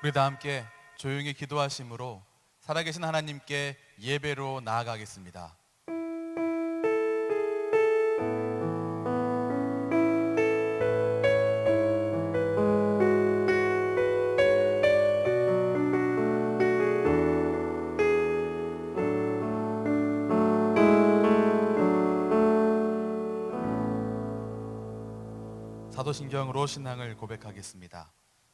우리 다 함께 조용히 기도하심으로 살아계신 하나님께 예배로 나아가겠습니다. 사도신경으로 신앙을 고백하겠습니다.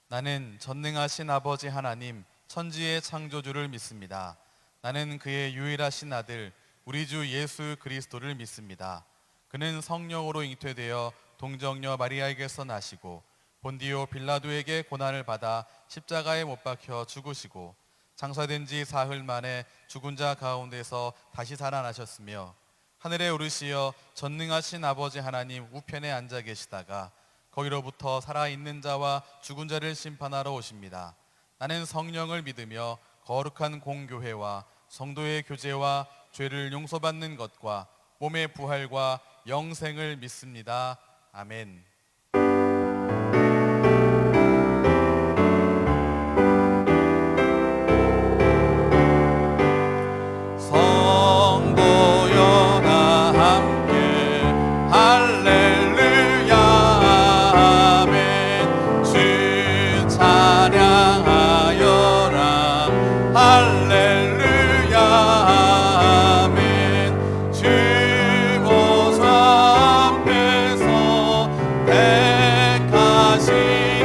나는 전능하신 아버지 하나님 천지의 창조주를 믿습니다. 나는 그의 유일하신 아들 우리 주 예수 그리스도를 믿습니다. 그는 성령으로 잉태되어 동정녀 마리아에게서 나시고 본디오 빌라도에게 고난을 받아 십자가에 못 박혀 죽으시고 장사된 지 사흘 만에 죽은 자 가운데서 다시 살아나셨으며 하늘에 오르시어 전능하신 아버지 하나님 우편에 앉아 계시다가 거기로부터 살아있는 자와 죽은 자를 심판하러 오십니다. 나는 성령을 믿으며 거룩한 공교회와 성도의 교제와 죄를 용서받는 것과 몸의 부활과 영생을 믿습니다. 아멘. 성도여 다 함께 할렐루야 아멘. 주 찬양하여라 할렐루야 아멘. 주 보좌 앞에서 택하신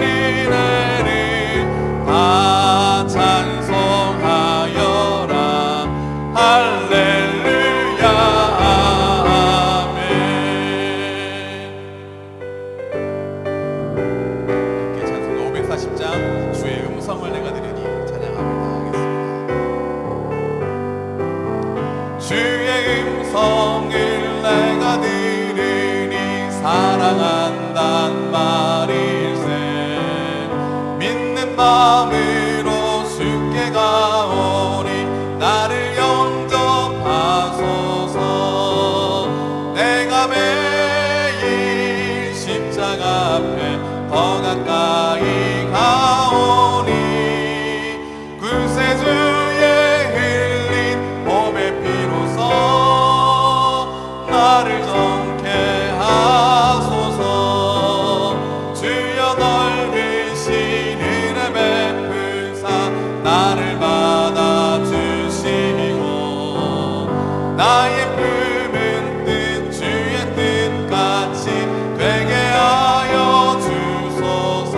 은혜를 다 찬송하여라 할렐루야 아멘. 함께 찬송가 540장 주의 음성을 내가 들으니 찬양합니다 하겠습니다. 주의 음성을 내가 들으니 사랑한단 말일세. 믿는 마음으로 주께 가오니 나를 영접하소서. 내가 매일 십자가 앞에 더 가까이 가오니 구세주의 흘린 몸의 피로써 나를 정케 하소서. 주여 넓으신 은혜 베푸사 나를 받아주시고 나의 품은 뜻 주의 뜻같이 되게 하여 주소서.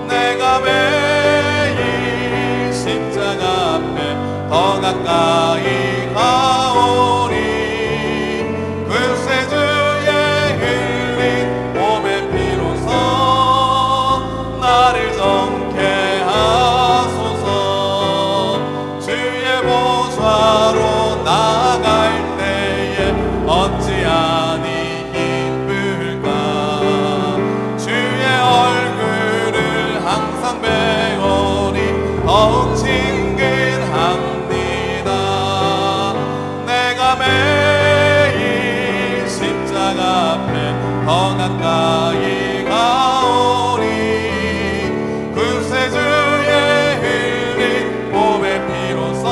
내가 매일 십자가 앞에 더 가까이 가오니 구세주의 흘린 몸의 피로써 나를 정케 하소서. 주의 보좌로 나아갈 때에 어찌하니 기쁠까. 주의 얼굴을 항상 배우니 더욱 친근합니다. 내가 매일 십자가 앞에 더 가까이 가오니 구세주의 흘린 몸의 피로써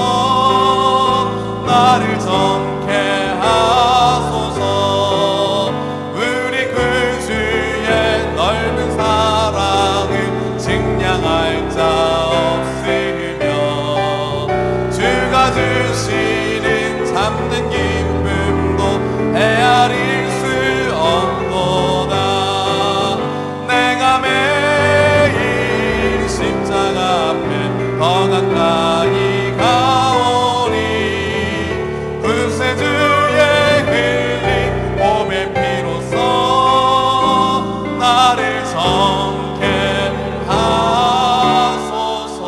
나를 정케 하소서. 우리 구주의 넓은 사랑을 증량할 자 없으며 주가 주시는 참된 기쁨도 헤아릴 수 없도다. 내가 매일 십자가 앞에 더 가까이 가오니 구세주의 흘린 몸의 피로써 나를 정케 하소서.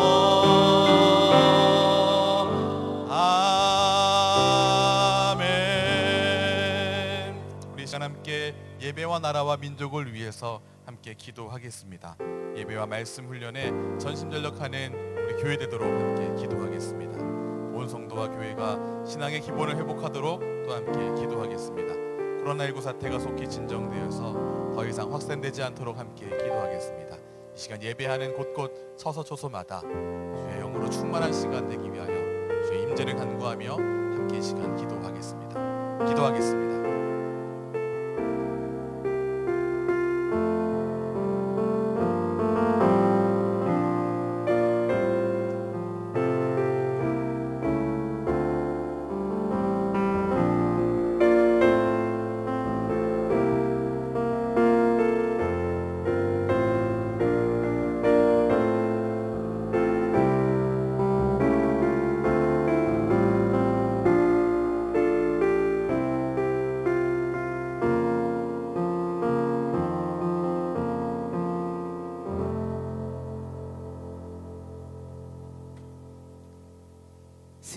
아멘. 우리 시간 함께 예배와 나라와 민족을 위해서 함께 기도하겠습니다. 예배와 말씀 훈련에 전심전력하는 우리 교회 되도록 함께 기도하겠습니다. 온 성도와 교회가 신앙의 기본을 회복하도록 또 함께 기도하겠습니다. 코로나19 사태가 속히 진정되어서 더 이상 확산되지 않도록 함께 기도하겠습니다. 이 시간 예배하는 곳곳 처소초소마다 주의 영으로 충만한 시간 되기 위하여 주의 임재를 간구하며 함께 이 시간 기도하겠습니다.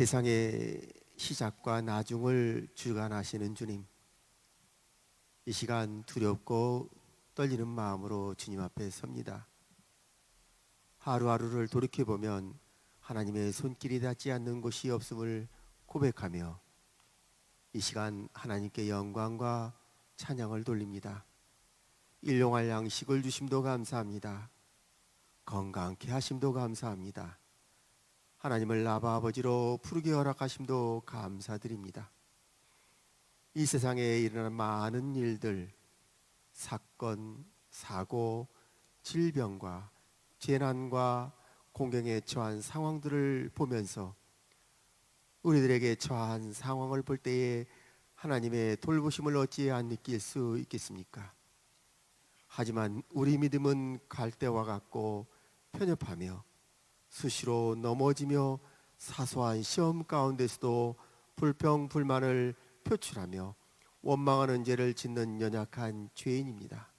세상의 시작과 나중을 주관하시는 주님, 이 시간 두렵고 떨리는 마음으로 주님 앞에 섭니다. 하루하루를 돌이켜보면 하나님의 손길이 닿지 않는 곳이 없음을 고백하며 이 시간 하나님께 영광과 찬양을 돌립니다. 일용할 양식을 주심도 감사합니다. 건강케 하심도 감사합니다. 하나님을 아바 아버지로 부르게 허락하심도 감사드립니다. 이 세상에 일어나는 많은 일들, 사건, 사고, 질병과 재난과 공경에 처한 상황들을 보면서 우리들에게 처한 상황을 볼 때에 하나님의 돌보심을 어찌 안 느낄 수 있겠습니까? 하지만 우리 믿음은 갈대와 같고 편협하며 수시로 넘어지며 사소한 시험 가운데서도 불평불만을 표출하며 원망하는 죄를 짓는 연약한 죄인입니다.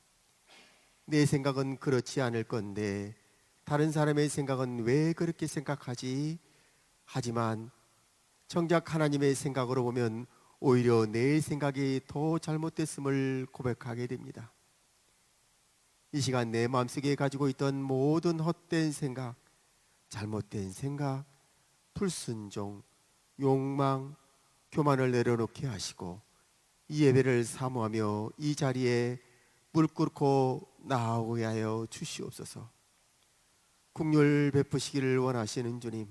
내 생각은 그렇지 않을 건데 다른 사람의 생각은 왜 그렇게 생각하지? 하지만 정작 하나님의 생각으로 보면 오히려 내 생각이 더 잘못됐음을 고백하게 됩니다. 이 시간 내 마음속에 가지고 있던 모든 헛된 생각, 잘못된 생각, 불순종, 욕망, 교만을 내려놓게 하시고 이 예배를 사모하며 이 자리에 무릎 꿇고 나오게 하여 주시옵소서. 긍휼 베푸시기를 원하시는 주님,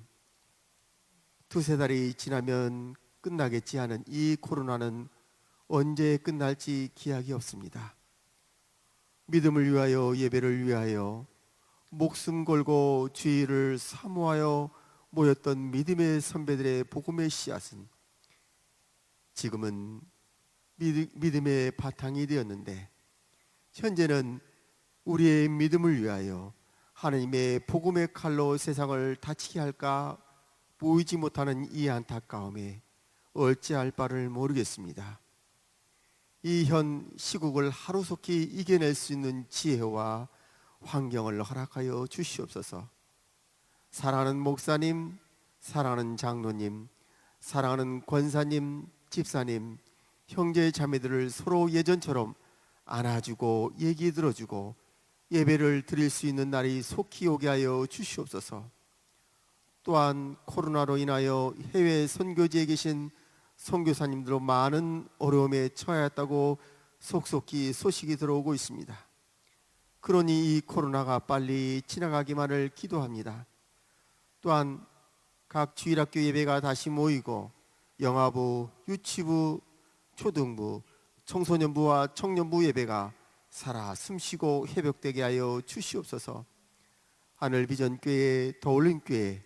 두세 달이 지나면 끝나겠지 하는 이 코로나는 언제 끝날지 기약이 없습니다. 믿음을 위하여, 예배를 위하여 목숨 걸고 주의를 사모하여 모였던 믿음의 선배들의 복음의 씨앗은 지금은 믿음의 바탕이 되었는데 현재는 우리의 믿음을 위하여 하나님의 복음의 칼로 세상을 다치게 할까 보이지 못하는 이 안타까움에 어찌할 바를 모르겠습니다. 이 현 시국을 하루속히 이겨낼 수 있는 지혜와 환경을 허락하여 주시옵소서. 사랑하는 목사님, 사랑하는 장로님, 사랑하는 권사님, 집사님, 형제 자매들을 서로 예전처럼 안아주고 얘기 들어주고 예배를 드릴 수 있는 날이 속히 오게 하여 주시옵소서. 또한 코로나로 인하여 해외 선교지에 계신 선교사님들로 많은 어려움에 처하였다고 속속히 소식이 들어오고 있습니다. 그러니 이 코로나가 빨리 지나가기만을 기도합니다. 또한 각 주일학교 예배가 다시 모이고 영아부, 유치부, 초등부, 청소년부와 청년부 예배가 살아 숨쉬고 회복되게 하여 주시옵소서. 하늘비전교회, 더올림교회,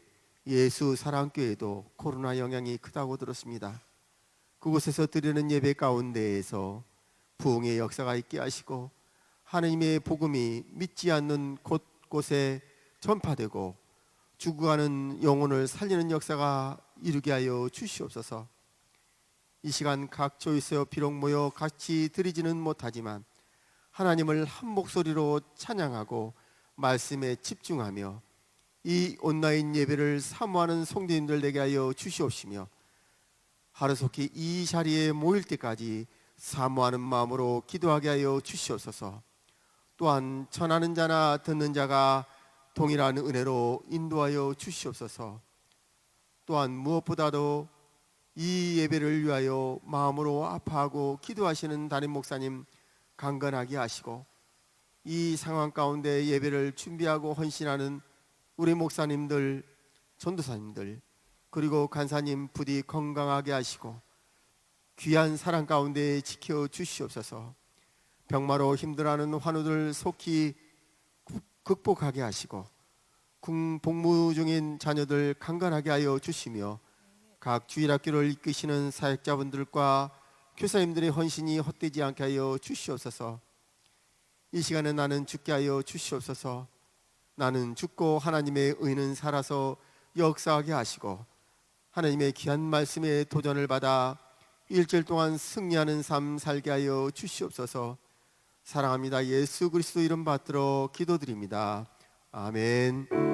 예수사랑교회도 코로나 영향이 크다고 들었습니다. 그곳에서 드리는 예배 가운데에서 부흥의 역사가 있게 하시고 하나님의 복음이 믿지 않는 곳곳에 전파되고 죽어가는 영혼을 살리는 역사가 이루게 하여 주시옵소서. 이 시간 각 조이서 비록 모여 같이 드리지는 못하지만 하나님을 한 목소리로 찬양하고 말씀에 집중하며 이 온라인 예배를 사모하는 성도님들 되게 하여 주시옵시며 하루속히 이 자리에 모일 때까지 사모하는 마음으로 기도하게 하여 주시옵소서. 또한 전하는 자나 듣는 자가 동일한 은혜로 인도하여 주시옵소서. 또한 무엇보다도 이 예배를 위하여 마음으로 아파하고 기도하시는 담임 목사님 강건하게 하시고 이 상황 가운데 예배를 준비하고 헌신하는 우리 목사님들, 전도사님들, 그리고 간사님 부디 건강하게 하시고 귀한 사랑 가운데 지켜 주시옵소서. 병마로 힘들어하는 환우들 속히 극복하게 하시고 복무 중인 자녀들 강건하게 하여 주시며 각 주일학교를 이끄시는 사역자분들과 교사님들의 헌신이 헛되지 않게 하여 주시옵소서. 이 시간에 나는 죽게 하여 주시옵소서. 나는 죽고 하나님의 의는 살아서 역사하게 하시고 하나님의 귀한 말씀에 도전을 받아 일주일 동안 승리하는 삶 살게 하여 주시옵소서. 사랑합니다. 예수 그리스도 이름 받들어 기도드립니다. 아멘.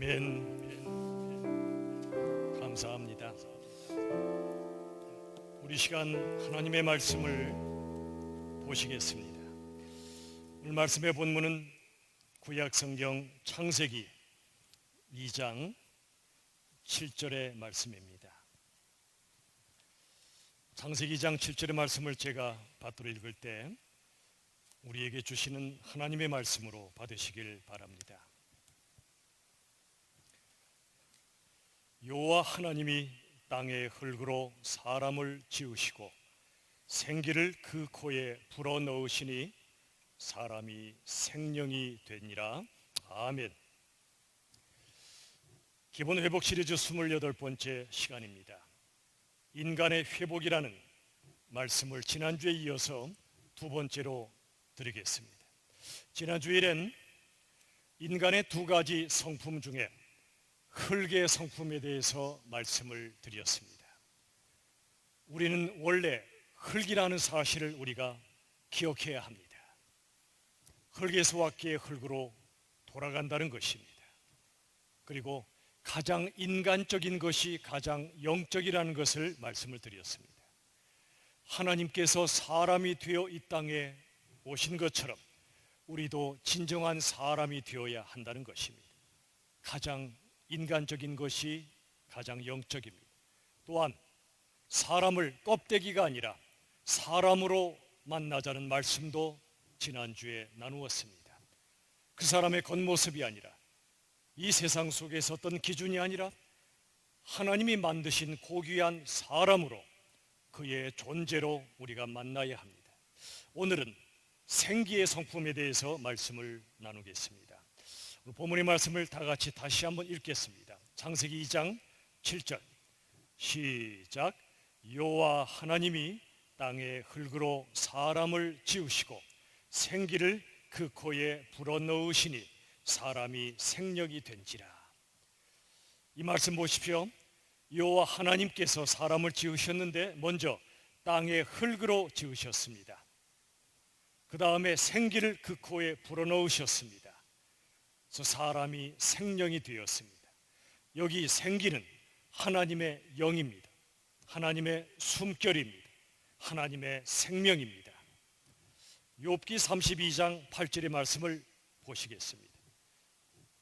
아멘. 감사합니다. 우리 시간 하나님의 말씀을 보시겠습니다. 오늘 말씀의 본문은 구약성경 창세기 2장 7절의 말씀입니다. 창세기 2장 7절의 말씀을 제가 받들어 읽을 때 우리에게 주시는 하나님의 말씀으로 받으시길 바랍니다. 여호와 하나님이 땅의 흙으로 사람을 지으시고 생기를 그 코에 불어넣으시니 사람이 생명이 되니라. 아멘. 기본 회복 시리즈 28번째 시간입니다. 인간의 회복이라는 말씀을 지난주에 이어서 두 번째로 드리겠습니다. 지난 주일엔 인간의 두 가지 성품 중에 흙의 성품에 대해서 말씀을 드렸습니다. 우리는 원래 흙이라는 사실을 우리가 기억해야 합니다. 흙에서 왔기에 흙으로 돌아간다는 것입니다. 그리고 가장 인간적인 것이 가장 영적이라는 것을 말씀을 드렸습니다. 하나님께서 사람이 되어 이 땅에 오신 것처럼 우리도 진정한 사람이 되어야 한다는 것입니다. 가장 인간적인 것이 가장 영적입니다. 또한 사람을 껍데기가 아니라 사람으로 만나자는 말씀도 지난주에 나누었습니다. 그 사람의 겉모습이 아니라 이 세상 속에서 어떤 기준이 아니라 하나님이 만드신 고귀한 사람으로 그의 존재로 우리가 만나야 합니다. 오늘은 생기의 성품에 대해서 말씀을 나누겠습니다. 본문의 말씀을 다 같이 다시 한번 읽겠습니다. 창세기 2장 7절 시작. 여호와 하나님이 땅의 흙으로 사람을 지으시고 생기를 그 코에 불어넣으시니 사람이 생력이 된지라. 이 말씀 보십시오. 여호와 하나님께서 사람을 지으셨는데 먼저 땅의 흙으로 지으셨습니다. 그 다음에 생기를 그 코에 불어넣으셨습니다. 그래서 사람이 생명이 되었습니다. 여기 생기는 하나님의 영입니다. 하나님의 숨결입니다. 하나님의 생명입니다. 욥기 32장 8절의 말씀을 보시겠습니다.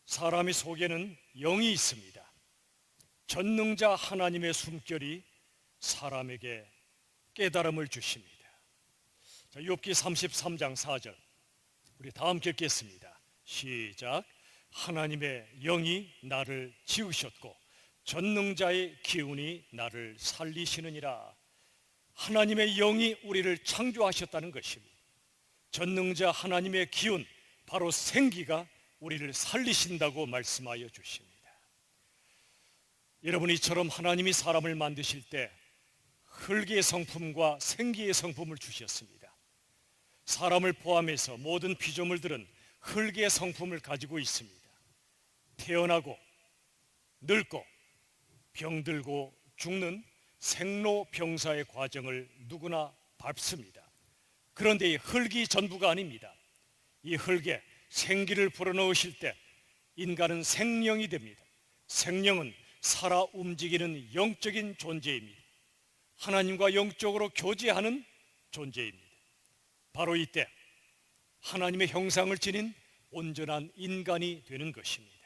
사람의 속에는 영이 있습니다. 전능자 하나님의 숨결이 사람에게 깨달음을 주십니다. 자, 욥기 33장 4절 우리 다 함께 읽겠습니다. 시작. 하나님의 영이 나를 지으셨고 전능자의 기운이 나를 살리시느니라. 하나님의 영이 우리를 창조하셨다는 것입니다. 전능자 하나님의 기운, 바로 생기가 우리를 살리신다고 말씀하여 주십니다. 여러분, 이처럼 하나님이 사람을 만드실 때 흙의 성품과 생기의 성품을 주셨습니다. 사람을 포함해서 모든 피조물들은 흙의 성품을 가지고 있습니다. 태어나고 늙고 병들고 죽는 생로병사의 과정을 누구나 밟습니다. 그런데 이 흙이 전부가 아닙니다. 이 흙에 생기를 불어넣으실 때 인간은 생명이 됩니다. 생명은 살아 움직이는 영적인 존재입니다. 하나님과 영적으로 교제하는 존재입니다. 바로 이때 하나님의 형상을 지닌 온전한 인간이 되는 것입니다.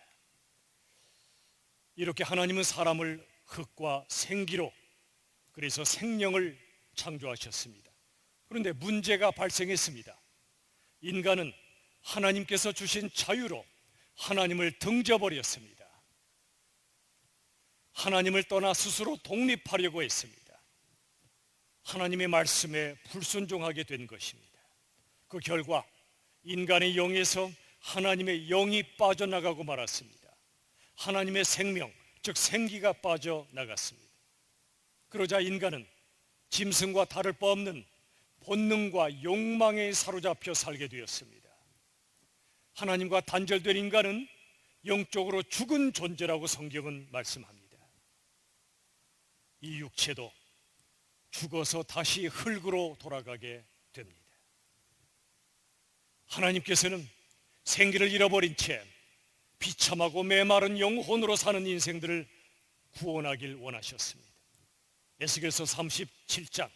이렇게 하나님은 사람을 흙과 생기로, 그래서 생명을 창조하셨습니다. 그런데 문제가 발생했습니다. 인간은 하나님께서 주신 자유로 하나님을 등져버렸습니다. 하나님을 떠나 스스로 독립하려고 했습니다. 하나님의 말씀에 불순종하게 된 것입니다. 그 결과 인간의 영에서 하나님의 영이 빠져나가고 말았습니다. 하나님의 생명, 즉 생기가 빠져나갔습니다. 그러자 인간은 짐승과 다를 바 없는 본능과 욕망에 사로잡혀 살게 되었습니다. 하나님과 단절된 인간은 영적으로 죽은 존재라고 성경은 말씀합니다. 이 육체도 죽어서 다시 흙으로 돌아가게 됩니다. 하나님께서는 생기를 잃어버린 채 비참하고 메마른 영혼으로 사는 인생들을 구원하길 원하셨습니다. 에스겔서 37장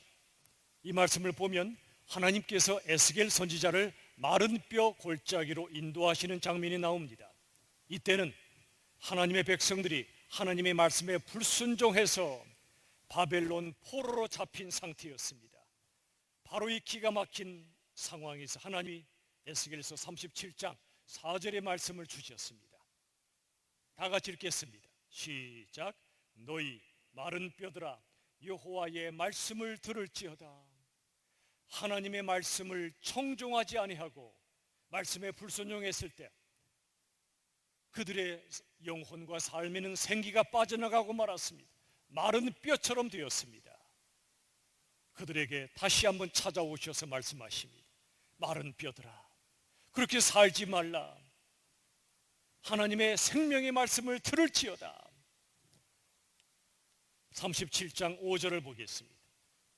이 말씀을 보면 하나님께서 에스겔 선지자를 마른 뼈 골짜기로 인도하시는 장면이 나옵니다. 이때는 하나님의 백성들이 하나님의 말씀에 불순종해서 바벨론 포로로 잡힌 상태였습니다. 바로 이 기가 막힌 상황에서 하나님이 에스겔서 37장 4절의 말씀을 주셨습니다. 다 같이 읽겠습니다. 시작. 너희 마른 뼈들아 여호와의 말씀을 들을지어다. 하나님의 말씀을 청종하지 아니하고 말씀에 불순종했을 때 그들의 영혼과 삶에는 생기가 빠져나가고 말았습니다. 마른 뼈처럼 되었습니다. 그들에게 다시 한번 찾아오셔서 말씀하십니다. 마른 뼈들아, 그렇게 살지 말라. 하나님의 생명의 말씀을 들을지어다. 37장 5절을 보겠습니다.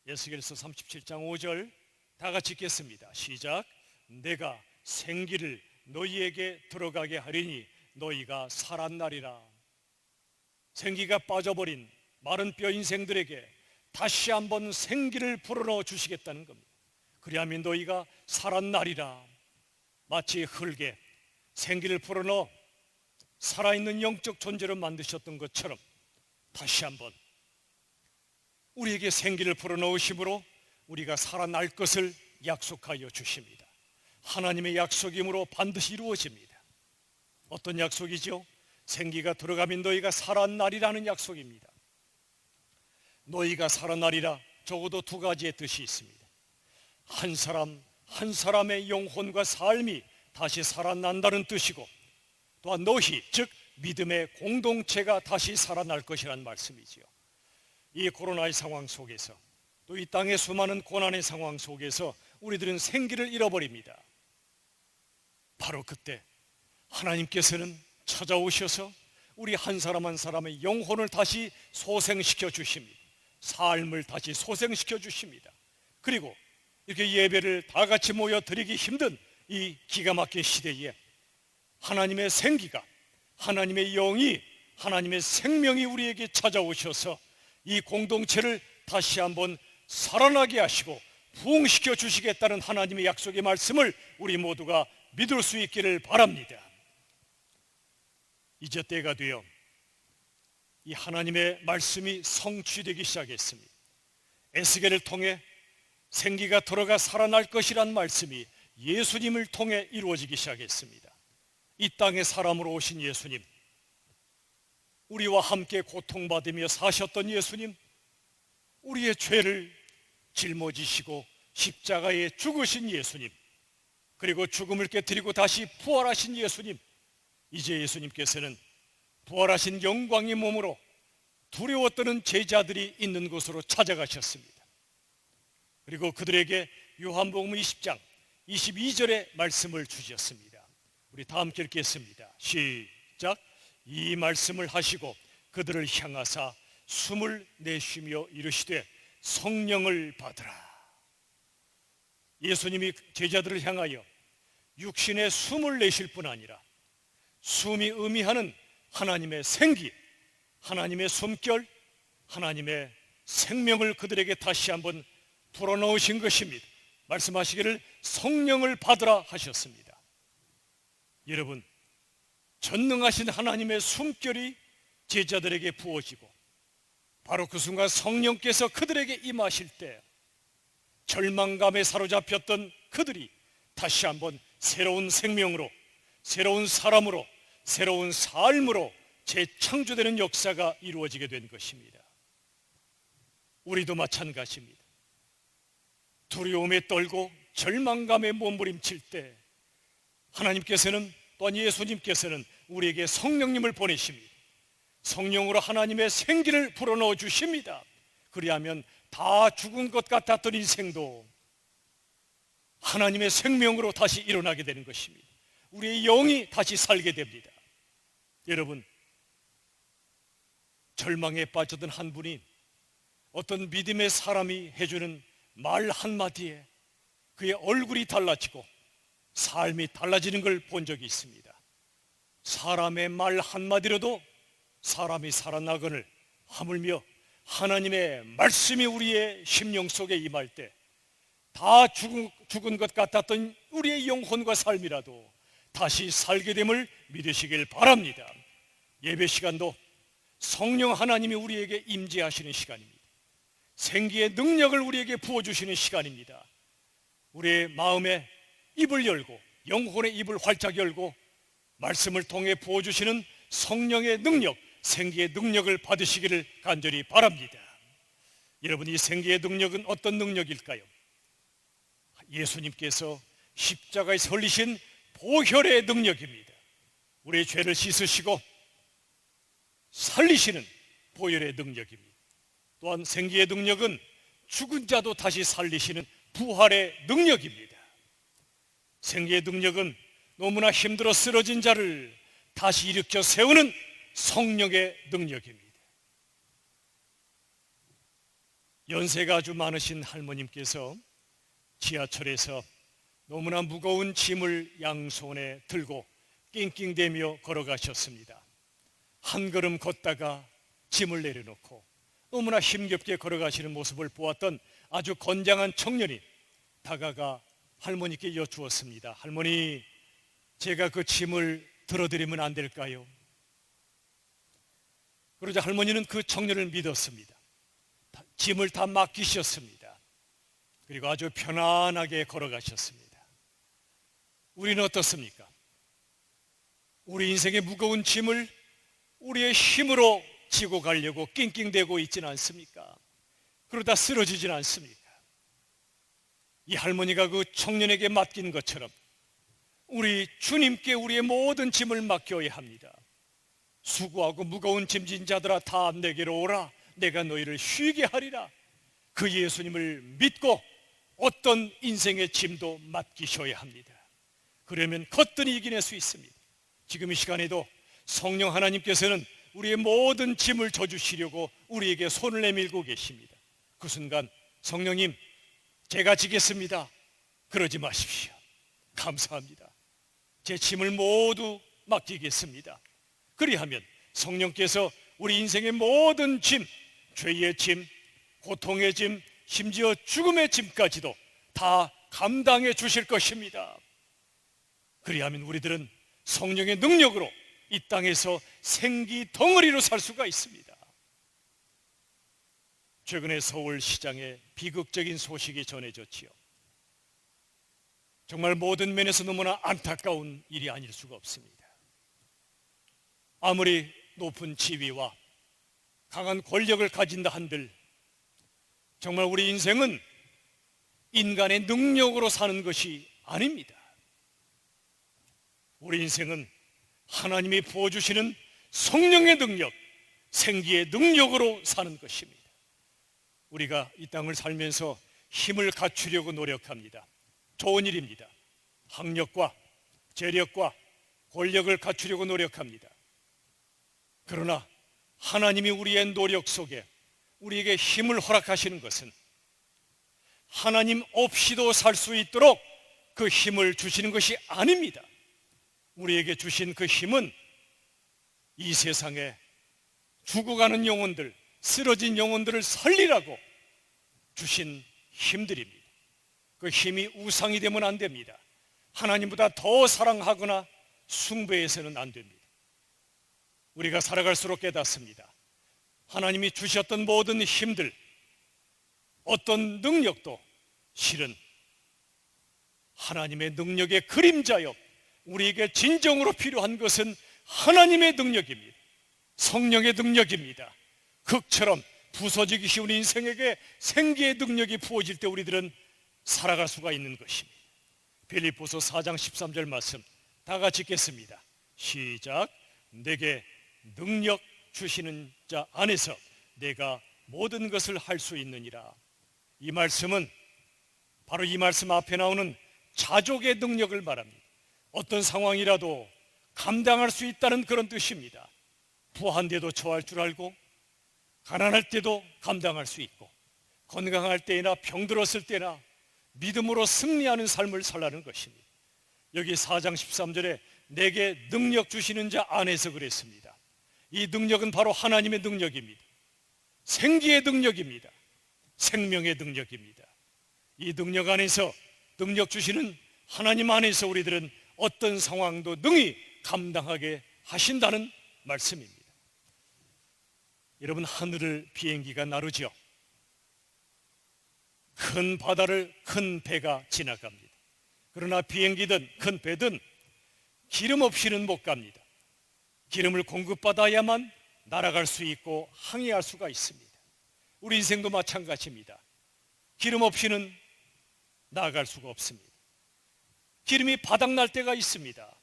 에스겔서 37장 5절 다 같이 읽겠습니다. 시작. 내가 생기를 너희에게 들어가게 하리니 너희가 살았나리라. 생기가 빠져버린 마른 뼈 인생들에게 다시 한번 생기를 불어넣어 주시겠다는 겁니다. 그리하면 너희가 살았나리라. 마치 흙에 생기를 불어넣어 살아있는 영적 존재로 만드셨던 것처럼 다시 한번 우리에게 생기를 불어넣으심으로 우리가 살아날 것을 약속하여 주십니다. 하나님의 약속이므로 반드시 이루어집니다. 어떤 약속이죠? 생기가 들어가면 너희가 살아나리라는 약속입니다. 너희가 살아나리라, 적어도 두 가지의 뜻이 있습니다. 한 사람 한 사람의 영혼과 삶이 다시 살아난다는 뜻이고, 또한 너희, 즉 믿음의 공동체가 다시 살아날 것이라는 말씀이지요. 이 코로나의 상황 속에서, 또 이 땅의 수많은 고난의 상황 속에서 우리들은 생기를 잃어버립니다. 바로 그때 하나님께서는 찾아오셔서 우리 한 사람 한 사람의 영혼을 다시 소생시켜 주십니다. 삶을 다시 소생시켜 주십니다. 그리고 이렇게 예배를 다 같이 모여 드리기 힘든 이 기가 막힌 시대에 하나님의 생기가, 하나님의 영이, 하나님의 생명이 우리에게 찾아오셔서 이 공동체를 다시 한번 살아나게 하시고 부흥시켜 주시겠다는 하나님의 약속의 말씀을 우리 모두가 믿을 수 있기를 바랍니다. 이제 때가 되어 이 하나님의 말씀이 성취되기 시작했습니다. 에스겔을 통해 생기가 들어가 살아날 것이란 말씀이 예수님을 통해 이루어지기 시작했습니다. 이 땅에 사람으로 오신 예수님, 우리와 함께 고통받으며 사셨던 예수님, 우리의 죄를 짊어지시고 십자가에 죽으신 예수님, 그리고 죽음을 깨뜨리고 다시 부활하신 예수님, 이제 예수님께서는 부활하신 영광의 몸으로 두려워 떠는 제자들이 있는 곳으로 찾아가셨습니다. 그리고 그들에게 요한복음 20장 22절의 말씀을 주셨습니다. 우리 다 함께 읽겠습니다. 시작. 이 말씀을 하시고 그들을 향하사 숨을 내쉬며 이르시되 성령을 받으라. 예수님이 제자들을 향하여 육신의 숨을 내쉴 뿐 아니라 숨이 의미하는 하나님의 생기, 하나님의 숨결, 하나님의 생명을 그들에게 다시 한번 불어넣으신 것입니다. 말씀하시기를 성령을 받으라 하셨습니다. 여러분, 전능하신 하나님의 숨결이 제자들에게 부어지고 바로 그 순간 성령께서 그들에게 임하실 때 절망감에 사로잡혔던 그들이 다시 한번 새로운 생명으로, 새로운 사람으로, 새로운 삶으로 재창조되는 역사가 이루어지게 된 것입니다. 우리도 마찬가지입니다. 두려움에 떨고 절망감에 몸부림칠 때 하나님께서는, 또한 예수님께서는 우리에게 성령님을 보내십니다. 성령으로 하나님의 생기를 불어넣어 주십니다. 그리하면 다 죽은 것 같았던 인생도 하나님의 생명으로 다시 일어나게 되는 것입니다. 우리의 영이 다시 살게 됩니다. 여러분, 절망에 빠졌던 한 분이 어떤 믿음의 사람이 해주는 말 한마디에 그의 얼굴이 달라지고 삶이 달라지는 걸 본 적이 있습니다. 사람의 말 한마디로도 사람이 살아나거늘 하물며 하나님의 말씀이 우리의 심령 속에 임할 때 다 죽은 것 같았던 우리의 영혼과 삶이라도 다시 살게 됨을 믿으시길 바랍니다. 예배 시간도 성령 하나님이 우리에게 임재하시는 시간입니다. 생기의 능력을 우리에게 부어주시는 시간입니다. 우리의 마음의 입을 열고 영혼의 입을 활짝 열고 말씀을 통해 부어주시는 성령의 능력, 생기의 능력을 받으시기를 간절히 바랍니다. 여러분, 이 생기의 능력은 어떤 능력일까요? 예수님께서 십자가에 설리신 보혈의 능력입니다. 우리의 죄를 씻으시고 살리시는 보혈의 능력입니다. 또한 생기의 능력은 죽은 자도 다시 살리시는 부활의 능력입니다. 생기의 능력은 너무나 힘들어 쓰러진 자를 다시 일으켜 세우는 성령의 능력입니다. 연세가 아주 많으신 할머님께서 지하철에서 너무나 무거운 짐을 양손에 들고 낑낑대며 걸어가셨습니다. 한 걸음 걷다가 짐을 내려놓고 너무나 힘겹게 걸어가시는 모습을 보았던 아주 건장한 청년이 다가가 할머니께 여쭈었습니다. 할머니, 제가 그 짐을 들어드리면 안 될까요? 그러자 할머니는 그 청년을 믿었습니다. 짐을 다 맡기셨습니다. 그리고 아주 편안하게 걸어가셨습니다. 우리는 어떻습니까? 우리 인생의 무거운 짐을 우리의 힘으로 지고 가려고 낑낑대고 있지는 않습니까? 그러다 쓰러지진 않습니까? 이 할머니가 그 청년에게 맡긴 것처럼 우리 주님께 우리의 모든 짐을 맡겨야 합니다. 수고하고 무거운 짐진 자들아 다 내게로 오라. 내가 너희를 쉬게 하리라. 그 예수님을 믿고 어떤 인생의 짐도 맡기셔야 합니다. 그러면 거뜬히 이겨낼 수 있습니다. 지금 이 시간에도 성령 하나님께서는 우리의 모든 짐을 져주시려고 우리에게 손을 내밀고 계십니다. 그 순간 성령님, 제가 지겠습니다. 그러지 마십시오. 감사합니다. 제 짐을 모두 맡기겠습니다. 그리하면 성령께서 우리 인생의 모든 짐, 죄의 짐, 고통의 짐, 심지어 죽음의 짐까지도 다 감당해 주실 것입니다. 그리하면 우리들은 성령의 능력으로 이 땅에서 생기 덩어리로 살 수가 있습니다. 최근에 서울시장에 비극적인 소식이 전해졌지요. 정말 모든 면에서 너무나 안타까운 일이 아닐 수가 없습니다. 아무리 높은 지위와 강한 권력을 가진다 한들 정말 우리 인생은 인간의 능력으로 사는 것이 아닙니다. 우리 인생은 하나님이 부어주시는 성령의 능력, 생기의 능력으로 사는 것입니다. 우리가 이 땅을 살면서 힘을 갖추려고 노력합니다. 좋은 일입니다. 학력과 재력과 권력을 갖추려고 노력합니다. 그러나 하나님이 우리의 노력 속에 우리에게 힘을 허락하시는 것은 하나님 없이도 살 수 있도록 그 힘을 주시는 것이 아닙니다. 우리에게 주신 그 힘은 이 세상에 죽어가는 영혼들, 쓰러진 영혼들을 살리라고 주신 힘들입니다. 그 힘이 우상이 되면 안 됩니다. 하나님보다 더 사랑하거나 숭배해서는 안 됩니다. 우리가 살아갈수록 깨닫습니다. 하나님이 주셨던 모든 힘들, 어떤 능력도 실은 하나님의 능력의 그림자요, 우리에게 진정으로 필요한 것은 하나님의 능력입니다. 성령의 능력입니다. 흙처럼 부서지기 쉬운 인생에게 생기의 능력이 부어질 때 우리들은 살아갈 수가 있는 것입니다. 빌립보서 4장 13절 말씀 다 같이 읽겠습니다. 시작. 내게 능력 주시는 자 안에서 내가 모든 것을 할 수 있느니라. 이 말씀은 바로 이 말씀 앞에 나오는 자족의 능력을 말합니다. 어떤 상황이라도 감당할 수 있다는 그런 뜻입니다. 부한데도 처할 줄 알고 가난할 때도 감당할 수 있고 건강할 때나 병들었을 때나 믿음으로 승리하는 삶을 살라는 것입니다. 여기 4장 13절에 내게 능력 주시는 자 안에서 그랬습니다. 이 능력은 바로 하나님의 능력입니다. 생기의 능력입니다. 생명의 능력입니다. 이 능력 안에서, 능력 주시는 하나님 안에서 우리들은 어떤 상황도 능히 감당하게 하신다는 말씀입니다. 여러분, 하늘을 비행기가 나르죠. 큰 바다를 큰 배가 지나갑니다. 그러나 비행기든 큰 배든 기름 없이는 못 갑니다. 기름을 공급받아야만 날아갈 수 있고 항해할 수가 있습니다. 우리 인생도 마찬가지입니다. 기름 없이는 나아갈 수가 없습니다. 기름이 바닥날 때가 있습니다.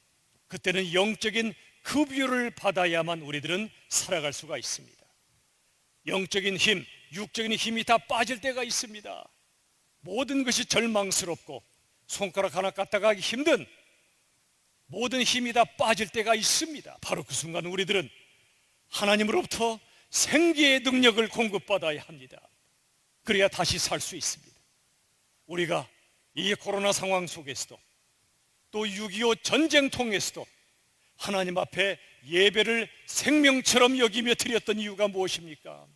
그때는 영적인 급유를 받아야만 우리들은 살아갈 수가 있습니다. 영적인 힘, 육적인 힘이 다 빠질 때가 있습니다. 모든 것이 절망스럽고 손가락 하나 갖다가 하기 힘든 모든 힘이 다 빠질 때가 있습니다. 바로 그 순간 우리들은 하나님으로부터 생기의 능력을 공급받아야 합니다. 그래야 다시 살 수 있습니다. 우리가 이 코로나 상황 속에서도 또 6.25 전쟁통에서도 하나님 앞에 예배를 생명처럼 여기며 드렸던 이유가 무엇입니까?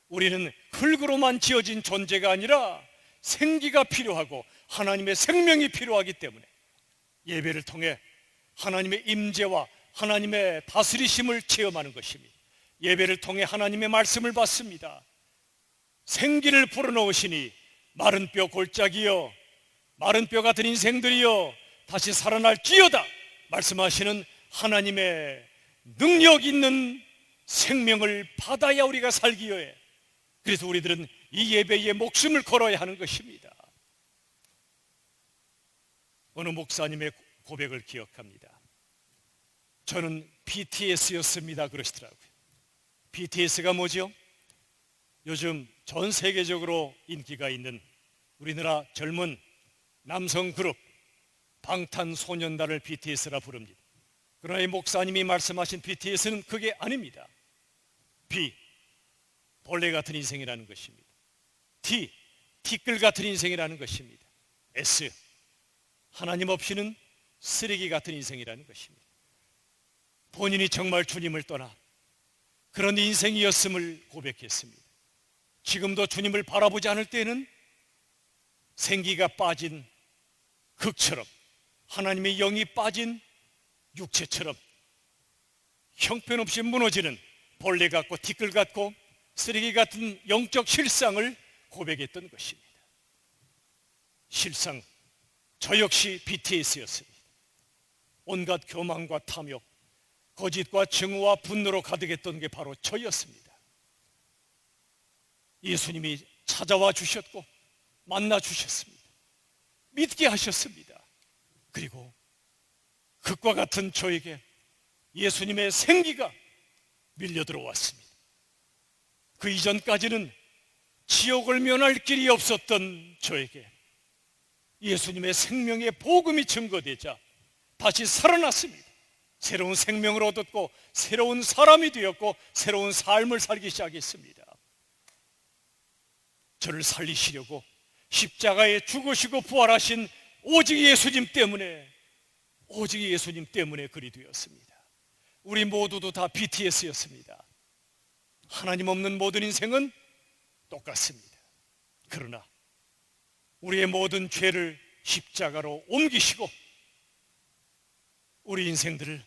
우리는 흙으로만 지어진 존재가 아니라 생기가 필요하고 하나님의 생명이 필요하기 때문에 예배를 통해 하나님의 임재와 하나님의 다스리심을 체험하는 것입니다. 예배를 통해 하나님의 말씀을 받습니다. 생기를 불어넣으시니 마른 뼈 골짜기여, 마른 뼈 같은 인생들이여 다시 살아날지어다 말씀하시는 하나님의 능력 있는 생명을 받아야 우리가 살기에 해. 그래서 우리들은 이 예배에 목숨을 걸어야 하는 것입니다. 어느 목사님의 고백을 기억합니다. 저는 BTS였습니다 그러시더라고요. BTS가 뭐죠? 요즘 전 세계적으로 인기가 있는 우리나라 젊은 남성 그룹 방탄소년단을 BTS라 부릅니다. 그러나 이 목사님이 말씀하신 BTS는 그게 아닙니다. B, 벌레 같은 인생이라는 것입니다. T, 티끌 같은 인생이라는 것입니다. S, 하나님 없이는 쓰레기 같은 인생이라는 것입니다. 본인이 정말 주님을 떠나 그런 인생이었음을 고백했습니다. 지금도 주님을 바라보지 않을 때는 생기가 빠진 흙처럼, 하나님의 영이 빠진 육체처럼 형편없이 무너지는 벌레 같고 티끌 같고 쓰레기 같은 영적 실상을 고백했던 것입니다. 실상 저 역시 BTS였습니다. 온갖 교만과 탐욕, 거짓과 증오와 분노로 가득했던 게 바로 저였습니다. 예수님이 찾아와 주셨고 만나 주셨습니다. 믿게 하셨습니다. 그리고 흙과 같은 저에게 예수님의 생기가 밀려 들어왔습니다. 그 이전까지는 지옥을 면할 길이 없었던 저에게 예수님의 생명의 복음이 증거되자 다시 살아났습니다. 새로운 생명을 얻었고 새로운 사람이 되었고 새로운 삶을 살기 시작했습니다. 저를 살리시려고 십자가에 죽으시고 부활하신 오직 예수님 때문에 그리 되었습니다. 우리 모두도 다 BTS였습니다. 하나님 없는 모든 인생은 똑같습니다. 그러나 우리의 모든 죄를 십자가로 옮기시고 우리 인생들을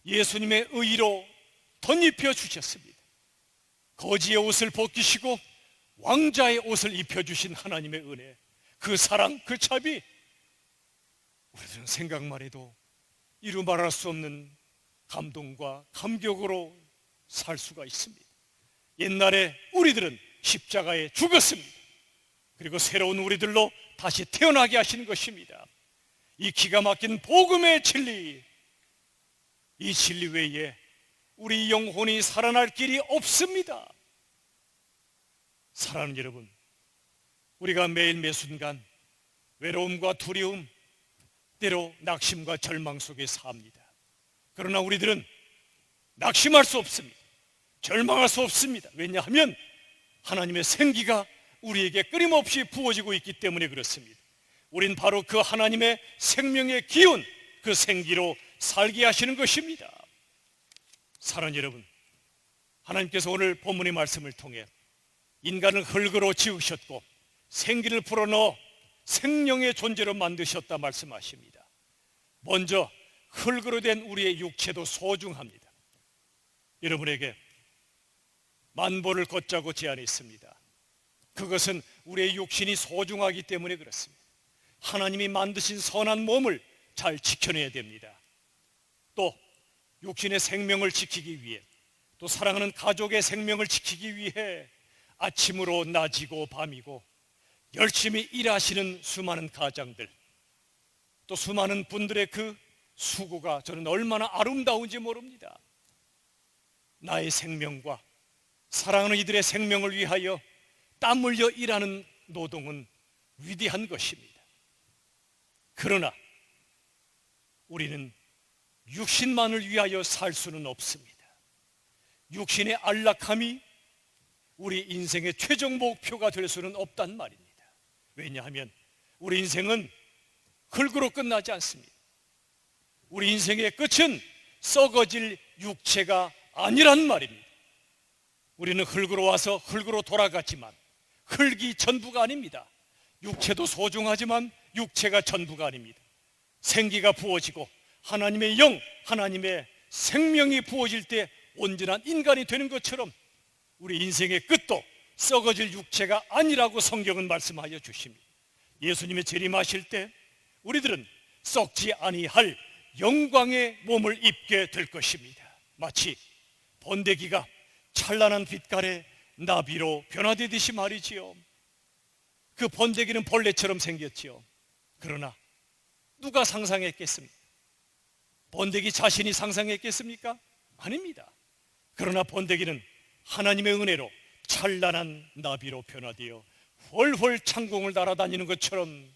예수님의 의로 덧입혀 주셨습니다. 거지의 옷을 벗기시고 왕자의 옷을 입혀주신 하나님의 은혜, 그 사랑, 그 자비, 우리들은 생각만 해도 이루 말할 수 없는 감동과 감격으로 살 수가 있습니다. 옛날에 우리들은 십자가에 죽었습니다. 그리고 새로운 우리들로 다시 태어나게 하시는 것입니다. 이 기가 막힌 복음의 진리, 이 진리 외에 우리 영혼이 살아날 길이 없습니다. 사랑하는 여러분, 우리가 매일 매순간 외로움과 두려움, 때로 낙심과 절망 속에 삽니다. 그러나 우리들은 낙심할 수 없습니다. 절망할 수 없습니다. 왜냐하면 하나님의 생기가 우리에게 끊임없이 부어지고 있기 때문에 그렇습니다. 우린 바로 그 하나님의 생명의 기운, 그 생기로 살게 하시는 것입니다. 사랑하는 여러분, 하나님께서 오늘 본문의 말씀을 통해 인간을 흙으로 지으셨고 생기를 불어넣어 생명의 존재로 만드셨다 말씀하십니다. 먼저 흙으로 된 우리의 육체도 소중합니다. 여러분에게 만보를 걷자고 제안했습니다. 그것은 우리의 육신이 소중하기 때문에 그렇습니다. 하나님이 만드신 선한 몸을 잘 지켜내야 됩니다. 또 육신의 생명을 지키기 위해, 또 사랑하는 가족의 생명을 지키기 위해 아침으로 낮이고 밤이고 열심히 일하시는 수많은 가장들, 또 수많은 분들의 그 수고가 저는 얼마나 아름다운지 모릅니다. 나의 생명과 사랑하는 이들의 생명을 위하여 땀 흘려 일하는 노동은 위대한 것입니다. 그러나 우리는 육신만을 위하여 살 수는 없습니다. 육신의 안락함이 우리 인생의 최종 목표가 될 수는 없단 말입니다. 왜냐하면 우리 인생은 흙으로 끝나지 않습니다. 우리 인생의 끝은 썩어질 육체가 아니란 말입니다. 우리는 흙으로 와서 흙으로 돌아갔지만 흙이 전부가 아닙니다. 육체도 소중하지만 육체가 전부가 아닙니다. 생기가 부어지고 하나님의 영, 하나님의 생명이 부어질 때 온전한 인간이 되는 것처럼 우리 인생의 끝도 썩어질 육체가 아니라고 성경은 말씀하여 주십니다. 예수님의 재림하실 때 우리들은 썩지 아니할 영광의 몸을 입게 될 것입니다. 마치 번데기가 찬란한 빛깔의 나비로 변화되듯이 말이지요. 그 번데기는 벌레처럼 생겼지요. 그러나 누가 상상했겠습니까? 번데기 자신이 상상했겠습니까? 아닙니다. 그러나 번데기는 하나님의 은혜로 찬란한 나비로 변화되어 훨훨 창공을 날아다니는 것처럼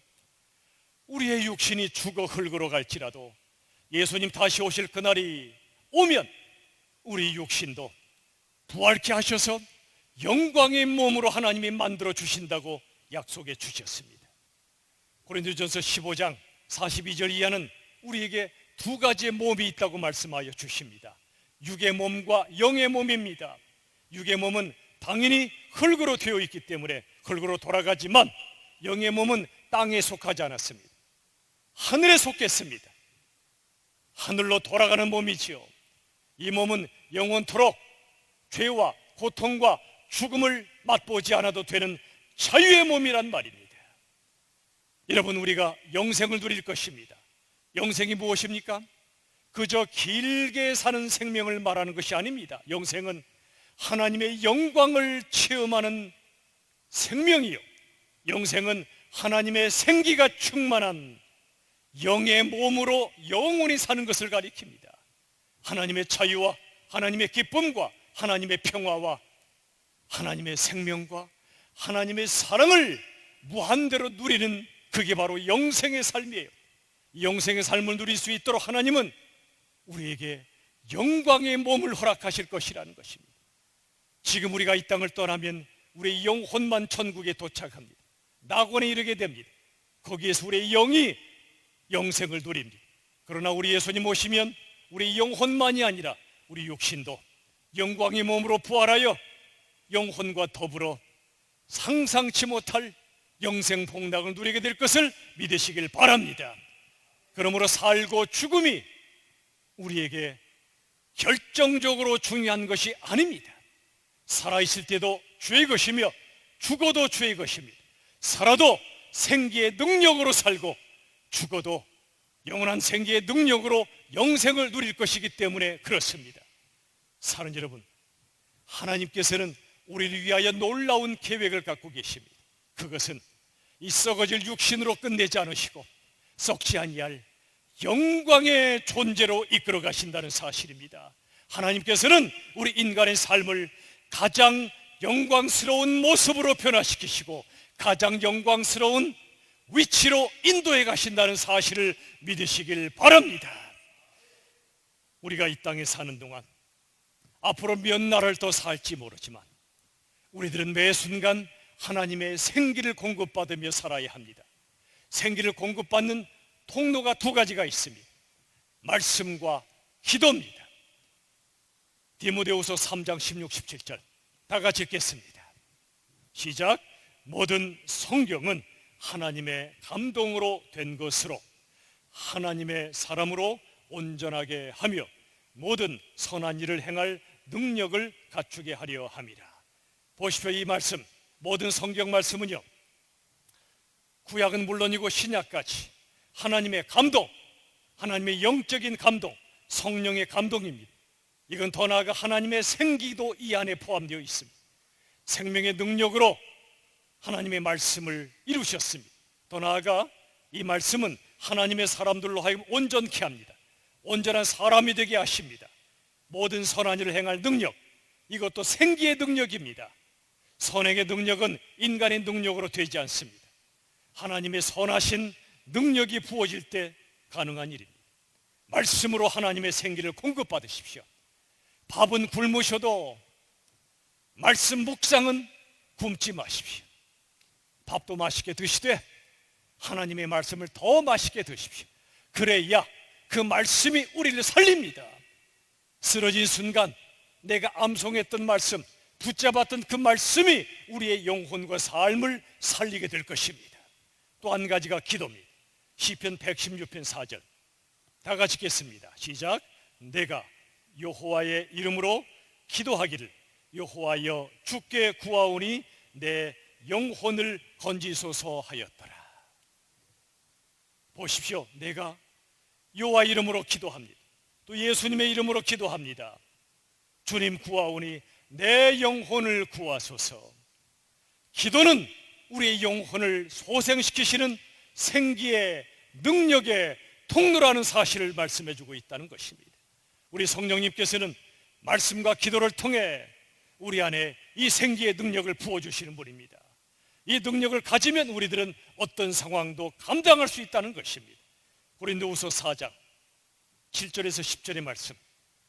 우리의 육신이 죽어 흙으로 갈지라도 예수님 다시 오실 그날이 오면 우리 육신도 부활케 하셔서 영광의 몸으로 하나님이 만들어 주신다고 약속해 주셨습니다. 고린도전서 15장 42절 이하는 우리에게 두 가지의 몸이 있다고 말씀하여 주십니다. 육의 몸과 영의 몸입니다. 육의 몸은 당연히 흙으로 되어 있기 때문에 흙으로 돌아가지만 영의 몸은 땅에 속하지 않았습니다. 하늘에 속했습니다. 하늘로 돌아가는 몸이지요. 이 몸은 영원토록 죄와 고통과 죽음을 맛보지 않아도 되는 자유의 몸이란 말입니다. 여러분, 우리가 영생을 누릴 것입니다. 영생이 무엇입니까? 그저 길게 사는 생명을 말하는 것이 아닙니다. 영생은 하나님의 영광을 체험하는 생명이요, 영생은 하나님의 생기가 충만한 영의 몸으로 영원히 사는 것을 가리킵니다. 하나님의 자유와 하나님의 기쁨과 하나님의 평화와 하나님의 생명과 하나님의 사랑을 무한대로 누리는, 그게 바로 영생의 삶이에요. 영생의 삶을 누릴 수 있도록 하나님은 우리에게 영광의 몸을 허락하실 것이라는 것입니다. 지금 우리가 이 땅을 떠나면 우리의 영혼만 천국에 도착합니다. 낙원에 이르게 됩니다. 거기에서 우리의 영이 영생을 누립니다. 그러나 우리 예수님 오시면 우리 영혼만이 아니라 우리 육신도 영광의 몸으로 부활하여 영혼과 더불어 상상치 못할 영생 복락을 누리게 될 것을 믿으시길 바랍니다. 그러므로 살고 죽음이 우리에게 결정적으로 중요한 것이 아닙니다. 살아있을 때도 주의 것이며 죽어도 주의 것입니다. 살아도 생기의 능력으로 살고 죽어도 영원한 생기의 능력으로 영생을 누릴 것이기 때문에 그렇습니다. 사랑하는 여러분, 하나님께서는 우리를 위하여 놀라운 계획을 갖고 계십니다. 그것은 이 썩어질 육신으로 끝내지 않으시고 썩지 아니할 영광의 존재로 이끌어 가신다는 사실입니다. 하나님께서는 우리 인간의 삶을 가장 영광스러운 모습으로 변화시키시고 가장 영광스러운 위치로 인도해 가신다는 사실을 믿으시길 바랍니다. 우리가 이 땅에 사는 동안 앞으로 몇 날을 더 살지 모르지만 우리들은 매 순간 하나님의 생기를 공급받으며 살아야 합니다. 생기를 공급받는 통로가 두 가지가 있습니다. 말씀과 기도입니다. 디모데후서 3장 16, 17절 다 같이 읽겠습니다. 시작. 모든 성경은 하나님의 감동으로 된 것으로 하나님의 사람으로 온전하게 하며 모든 선한 일을 행할 능력을 갖추게 하려 함이라. 보십시오. 이 말씀, 모든 성경 말씀은요, 구약은 물론이고 신약까지 하나님의 감동, 하나님의 영적인 감동, 성령의 감동입니다. 이건 더 나아가 하나님의 생기도 이 안에 포함되어 있습니다. 생명의 능력으로 하나님의 말씀을 이루셨습니다. 더 나아가 이 말씀은 하나님의 사람들로 하여금 온전케 합니다. 온전한 사람이 되게 하십니다. 모든 선한 일을 행할 능력, 이것도 생기의 능력입니다. 선행의 능력은 인간의 능력으로 되지 않습니다. 하나님의 선하신 능력이 부어질 때 가능한 일입니다. 말씀으로 하나님의 생기를 공급받으십시오. 밥은 굶으셔도 말씀 묵상은 굶지 마십시오. 밥도 맛있게 드시되 하나님의 말씀을 더 맛있게 드십시오. 그래야 그 말씀이 우리를 살립니다. 쓰러진 순간 내가 암송했던 말씀, 붙잡았던 그 말씀이 우리의 영혼과 삶을 살리게 될 것입니다. 또 한 가지가 기도입니다. 시편 116편 4절 다 같이 읽겠습니다. 시작. 내가 여호와의 이름으로 기도하기를 여호와여 주께 구하오니 내 영혼을 건지소서 하였더라. 보십시오. 내가 여호와 이름으로 기도합니다. 또 예수님의 이름으로 기도합니다. 주님 구하오니 내 영혼을 구하소서. 기도는 우리의 영혼을 소생시키시는 생기의 능력의 통로라는 사실을 말씀해 주고 있다는 것입니다. 우리 성령님께서는 말씀과 기도를 통해 우리 안에 이 생기의 능력을 부어주시는 분입니다. 이 능력을 가지면 우리들은 어떤 상황도 감당할 수 있다는 것입니다. 고린도후서 4장 7절에서 10절의 말씀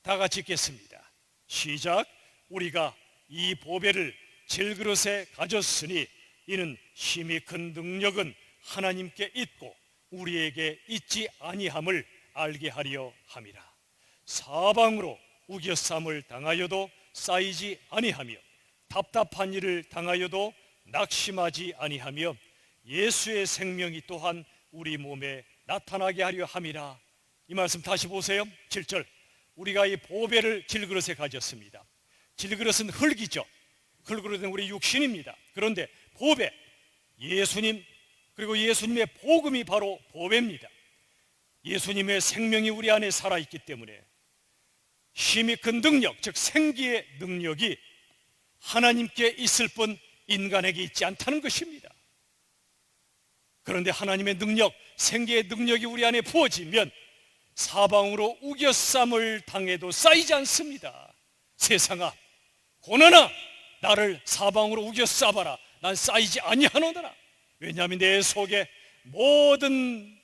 다 같이 읽겠습니다. 시작. 우리가 이 보배를 질그릇에 가졌으니 이는 심히 큰 능력은 하나님께 있고 우리에게 있지 아니함을 알게 하려 함이라. 사방으로 우겨쌈을 당하여도 쌓이지 아니하며 답답한 일을 당하여도 낙심하지 아니하며 예수의 생명이 또한 우리 몸에 나타나게 하려 함이라. 이 말씀 다시 보세요. 7절. 우리가 이 보배를 질그릇에 가졌습니다. 질그릇은 흙이죠. 흙으로된 우리 육신입니다. 그런데 보배, 예수님, 그리고 예수님의 복음이 바로 보배입니다. 예수님의 생명이 우리 안에 살아있기 때문에 힘이 큰 능력, 즉 생기의 능력이 하나님께 있을 뿐 인간에게 있지 않다는 것입니다. 그런데 하나님의 능력, 생기의 능력이 우리 안에 부어지면 사방으로 우겨쌈을 당해도 쌓이지 않습니다. 세상아, 고난아, 나를 사방으로 우겨싸봐라. 난 쌓이지 아니하노더라. 왜냐하면 내 속에 모든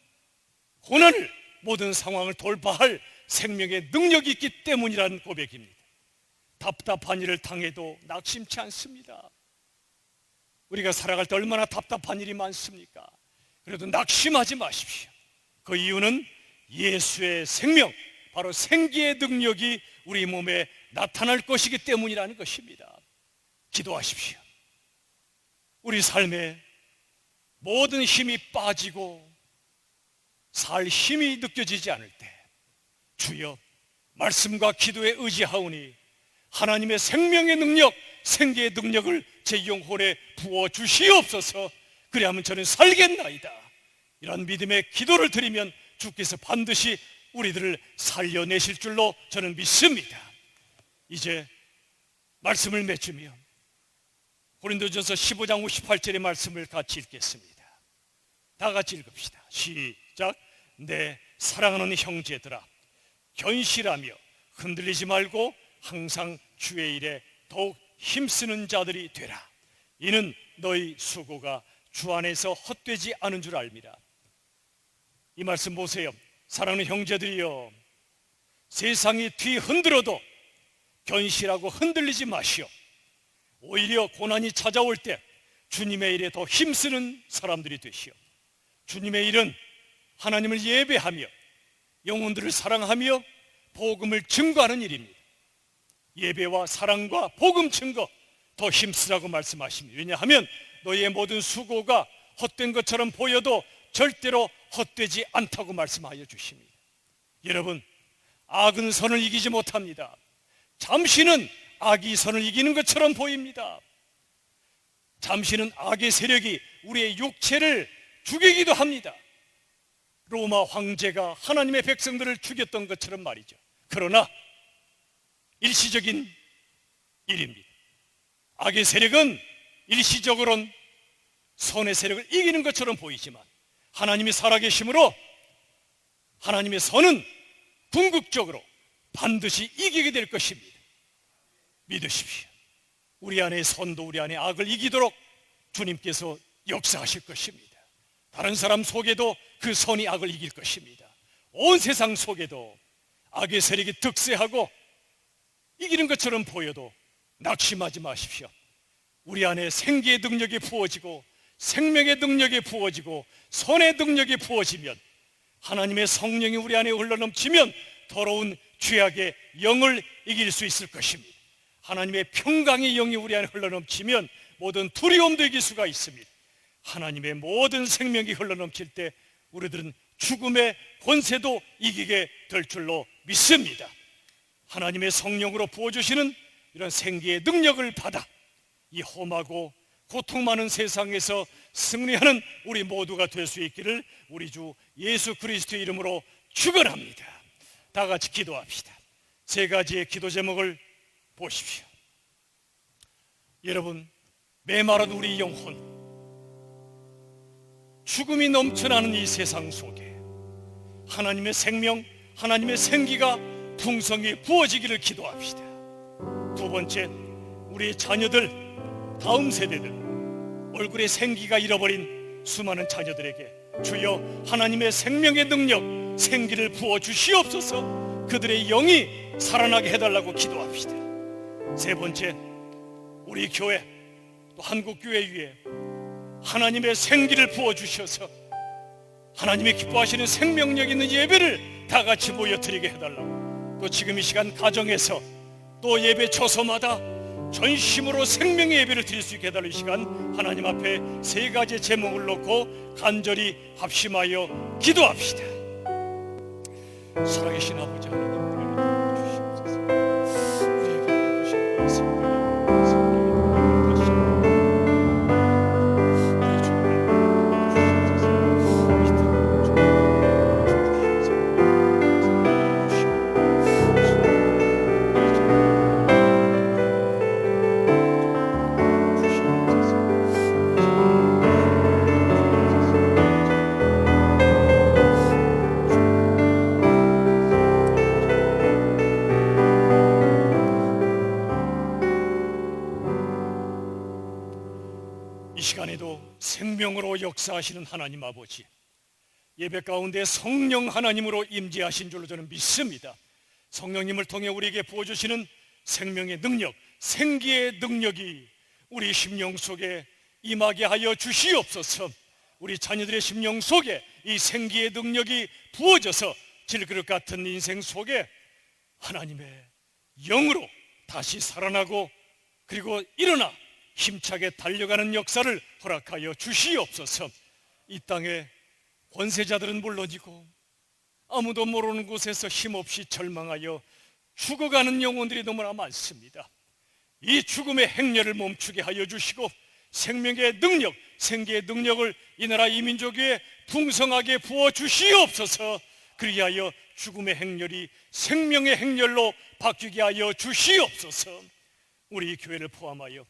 고난을, 모든 상황을 돌파할 생명의 능력이 있기 때문이라는 고백입니다. 답답한 일을 당해도 낙심치 않습니다. 우리가 살아갈 때 얼마나 답답한 일이 많습니까? 그래도 낙심하지 마십시오. 그 이유는 예수의 생명, 바로 생기의 능력이 우리 몸에 나타날 것이기 때문이라는 것입니다. 기도하십시오. 우리 삶에 모든 힘이 빠지고 살 힘이 느껴지지 않을 때 주여 말씀과 기도에 의지하오니 하나님의 생명의 능력, 생기의 능력을 제 영혼에 부어주시옵소서. 그리하면 저는 살겠나이다. 이런 믿음의 기도를 드리면 주께서 반드시 우리들을 살려내실 줄로 저는 믿습니다. 이제 말씀을 맺으며 고린도전서 15장 58절의 말씀을 같이 읽겠습니다. 다 같이 읽읍시다. 시작. 내 사랑하는 형제들아, 견실하며 흔들리지 말고 항상 주의 일에 더욱 힘쓰는 자들이 되라. 이는 너희 수고가 주 안에서 헛되지 않은 줄 알미라. 이 말씀 보세요. 사랑하는 형제들이여, 세상이 뒤흔들어도 견실하고 흔들리지 마시오. 오히려 고난이 찾아올 때 주님의 일에 더 힘쓰는 사람들이 되시오. 주님의 일은 하나님을 예배하며 영혼들을 사랑하며 복음을 증거하는 일입니다. 예배와 사랑과 복음 증거 더 힘쓰라고 말씀하십니다. 왜냐하면 너희의 모든 수고가 헛된 것처럼 보여도 절대로 헛되지 않다고 말씀하여 주십니다. 여러분, 악은 선을 이기지 못합니다. 잠시는 악이 선을 이기는 것처럼 보입니다. 잠시는 악의 세력이 우리의 육체를 죽이기도 합니다. 로마 황제가 하나님의 백성들을 죽였던 것처럼 말이죠. 그러나 일시적인 일입니다. 악의 세력은 일시적으로는 선의 세력을 이기는 것처럼 보이지만 하나님이 살아계심으로 하나님의 선은 궁극적으로 반드시 이기게 될 것입니다. 믿으십시오. 우리 안의 선도 우리 안의 악을 이기도록 주님께서 역사하실 것입니다. 다른 사람 속에도 그 선이 악을 이길 것입니다. 온 세상 속에도 악의 세력이 득세하고 이기는 것처럼 보여도 낙심하지 마십시오. 우리 안에 생기의 능력이 부어지고 생명의 능력이 부어지고 선의 능력이 부어지면 하나님의 성령이 우리 안에 흘러넘치면 더러운 죄악의 영을 이길 수 있을 것입니다. 하나님의 평강의 영이 우리 안에 흘러넘치면 모든 두려움도 이길 수가 있습니다. 하나님의 모든 생명이 흘러넘칠 때 우리들은 죽음의 권세도 이기게 될 줄로 믿습니다. 하나님의 성령으로 부어주시는 이런 생기의 능력을 받아 이 험하고 고통 많은 세상에서 승리하는 우리 모두가 될 수 있기를 우리 주 예수 그리스도의 이름으로 축원합니다. 다 같이 기도합시다. 세 가지의 기도 제목을 보십시오. 여러분, 메마른 우리 영혼, 죽음이 넘쳐나는 이 세상 속에 하나님의 생명, 하나님의 생기가 풍성히 부어지기를 기도합시다. 두 번째, 우리 자녀들, 다음 세대들, 얼굴에 생기가 잃어버린 수많은 자녀들에게 주여 하나님의 생명의 능력, 생기를 부어 주시옵소서. 그들의 영이 살아나게 해달라고 기도합시다. 세 번째, 우리 교회 또 한국교회 위에 하나님의 생기를 부어 주셔서 하나님의 기뻐하시는 생명력 있는 예배를 다 같이 모여 드리게 해달라고, 또 지금 이 시간 가정에서 또 예배 처소마다 전심으로 생명의 예배를 드릴 수 있게 해달라는 이 시간 하나님 앞에 세 가지 제목을 놓고 간절히 합심하여 기도합시다. 살아계신 아버지 하나님, 이 시간에도 생명으로 역사하시는 하나님 아버지, 예배 가운데 성령 하나님으로 임재하신 줄로 저는 믿습니다. 성령님을 통해 우리에게 부어주시는 생명의 능력, 생기의 능력이 우리 심령 속에 임하게 하여 주시옵소서. 우리 자녀들의 심령 속에 이 생기의 능력이 부어져서 질그릇 같은 인생 속에 하나님의 영으로 다시 살아나고 그리고 일어나 힘차게 달려가는 역사를 허락하여 주시옵소서. 이 땅에 권세자들은 물론이고 아무도 모르는 곳에서 힘없이 절망하여 죽어가는 영혼들이 너무나 많습니다. 이 죽음의 행렬을 멈추게 하여 주시고 생명의 능력, 생기의 능력을 이 나라 이 민족 위에 풍성하게 부어 주시옵소서. 그리하여 죽음의 행렬이 생명의 행렬로 바뀌게 하여 주시옵소서. 우리 교회를 포함하여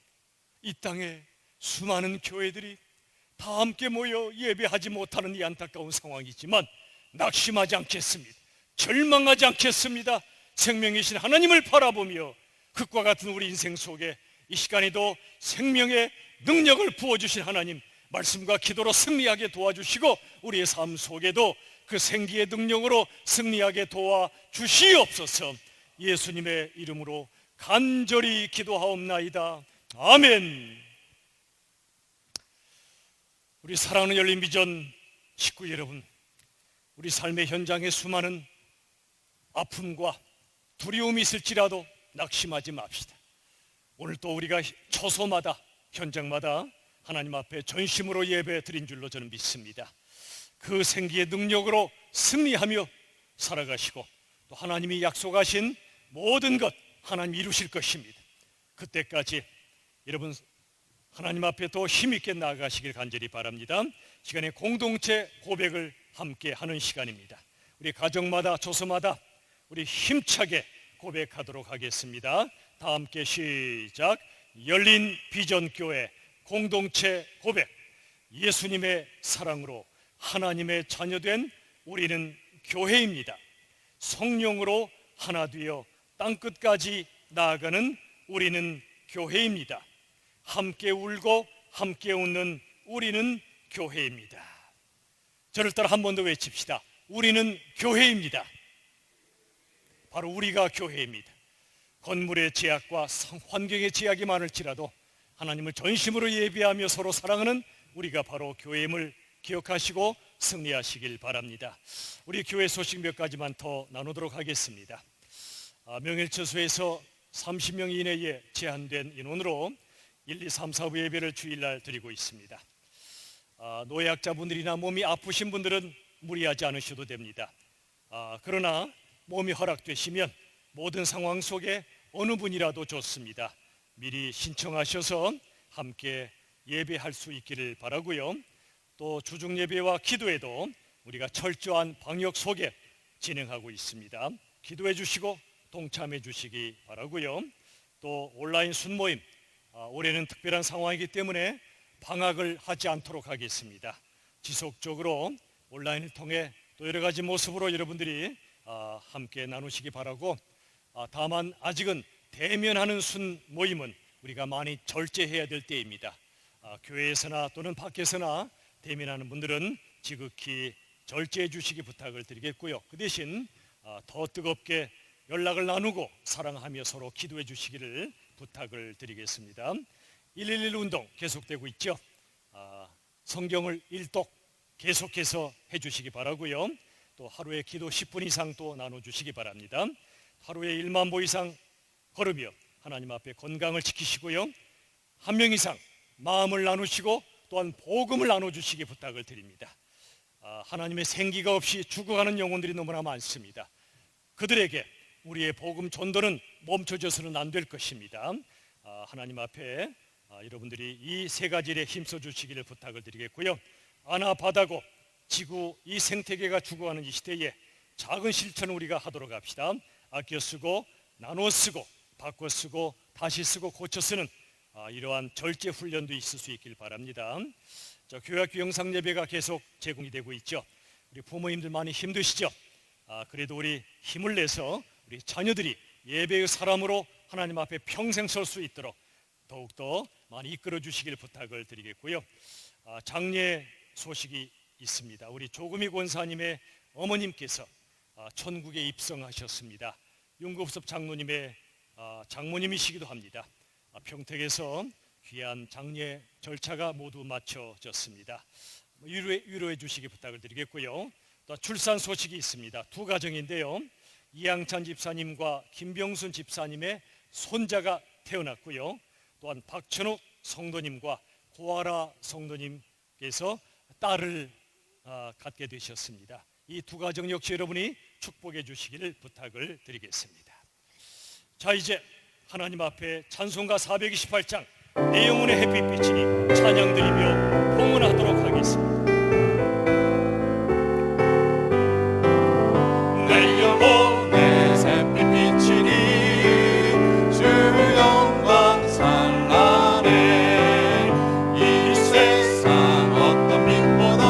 이 땅에 수많은 교회들이 다 함께 모여 예배하지 못하는 이 안타까운 상황이지만 낙심하지 않겠습니다. 절망하지 않겠습니다. 생명이신 하나님을 바라보며 흙과 같은 우리 인생 속에 이 시간에도 생명의 능력을 부어주신 하나님, 말씀과 기도로 승리하게 도와주시고 우리의 삶 속에도 그 생기의 능력으로 승리하게 도와주시옵소서. 예수님의 이름으로 간절히 기도하옵나이다. 아멘. 우리 사랑하는 열린 비전 식구 여러분, 우리 삶의 현장에 수많은 아픔과 두려움이 있을지라도 낙심하지 맙시다. 오늘 또 우리가 처소마다 현장마다 하나님 앞에 전심으로 예배 드린 줄로 저는 믿습니다. 그 생기의 능력으로 승리하며 살아가시고 또 하나님이 약속하신 모든 것 하나님 이루실 것입니다. 그때까지 여러분 하나님 앞에 더 힘있게 나아가시길 간절히 바랍니다. 시간에 공동체 고백을 함께 하는 시간입니다. 우리 가정마다 조소마다 우리 힘차게 고백하도록 하겠습니다. 다 함께 시작. 열린 비전교회 공동체 고백. 예수님의 사랑으로 하나님의 자녀된 우리는 교회입니다. 성령으로 하나 되어 땅끝까지 나아가는 우리는 교회입니다. 함께 울고 함께 웃는 우리는 교회입니다. 저를 따라 한 번 더 외칩시다. 우리는 교회입니다. 바로 우리가 교회입니다. 건물의 제약과 환경의 제약이 많을지라도 하나님을 전심으로 예배하며 서로 사랑하는 우리가 바로 교회임을 기억하시고 승리하시길 바랍니다. 우리 교회 소식 몇 가지만 더 나누도록 하겠습니다. 명일처소에서 30명 이내에 제한된 인원으로 1, 2, 3, 4부 예배를 주일날 드리고 있습니다. 노약자분들이나 몸이 아프신 분들은 무리하지 않으셔도 됩니다. 그러나 몸이 허락되시면 모든 상황 속에 어느 분이라도 좋습니다. 미리 신청하셔서 함께 예배할 수 있기를 바라고요. 또 주중 예배와 기도에도 우리가 철저한 방역 속에 진행하고 있습니다. 기도해 주시고 동참해 주시기 바라고요. 또 온라인 순모임, 올해는 특별한 상황이기 때문에 방학을 하지 않도록 하겠습니다. 지속적으로 온라인을 통해 또 여러 가지 모습으로 여러분들이 함께 나누시기 바라고, 다만 아직은 대면하는 순모임은 우리가 많이 절제해야 될 때입니다. 교회에서나 또는 밖에서나 대면하는 분들은 지극히 절제해 주시기 부탁을 드리겠고요. 그 대신 더 뜨겁게 연락을 나누고 사랑하며 서로 기도해 주시기를 부탁을 드리겠습니다. 111 운동 계속되고 있죠. 성경을 일독 계속해서 해주시기 바라고요. 또 하루에 기도 10분 이상 또 나눠주시기 바랍니다. 하루에 1만 보 이상 걸으며 하나님 앞에 건강을 지키시고요. 한 명 이상 마음을 나누시고 또한 복음을 나눠주시기 부탁을 드립니다. 하나님의 생기가 없이 죽어가는 영혼들이 너무나 많습니다. 그들에게 우리의 복음 전도는 멈춰져서는 안 될 것입니다. 하나님 앞에 여러분들이 이 세 가지 일에 힘써 주시기를 부탁을 드리겠고요. 아나바다고 지구 이 생태계가 죽어가는 이 시대에 작은 실천을 우리가 하도록 합시다. 아껴 쓰고 나눠 쓰고 바꿔 쓰고 다시 쓰고 고쳐 쓰는 이러한 절제 훈련도 있을 수 있길 바랍니다. 교회학교 영상 예배가 계속 제공이 되고 있죠. 우리 부모님들 많이 힘드시죠. 그래도 우리 힘을 내서 우리 자녀들이 예배의 사람으로 하나님 앞에 평생 설 수 있도록 더욱더 많이 이끌어 주시길 부탁을 드리겠고요. 장례 소식이 있습니다. 우리 조금희 권사님의 어머님께서 천국에 입성하셨습니다. 윤급섭 장로님의 장모님이시기도 합니다. 평택에서 귀한 장례 절차가 모두 마쳐졌습니다. 위로해 주시기 부탁을 드리겠고요. 또 출산 소식이 있습니다. 두 가정인데요. 이양찬 집사님과 김병순 집사님의 손자가 태어났고요. 또한 박천욱 성도님과 고아라 성도님께서 딸을 갖게 되셨습니다. 이 두 가정 역시 여러분이 축복해 주시기를 부탁을 드리겠습니다. 자, 이제 하나님 앞에 찬송가 428장 내 영혼의 햇빛비치니 찬양 드리며 봉헌하도록 하겠습니다. 내 영혼의 햇빛 비치니 주 영광 찬란해. 이 세상 어떤 빛보다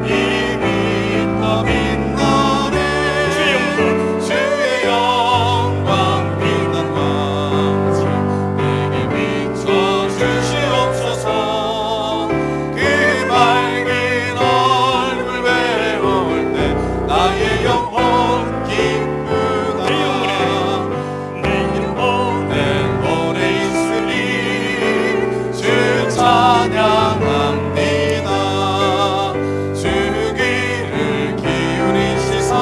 이미 더 빛나네. 주의 영광 빛난 광채 내게 비춰 주시옵소서. 그 밝은 얼굴 배울 때 나의 영혼 기쁘다. 내 영혼에 오래 있으리 주 찬양합니다. 주 귀를 기울이시사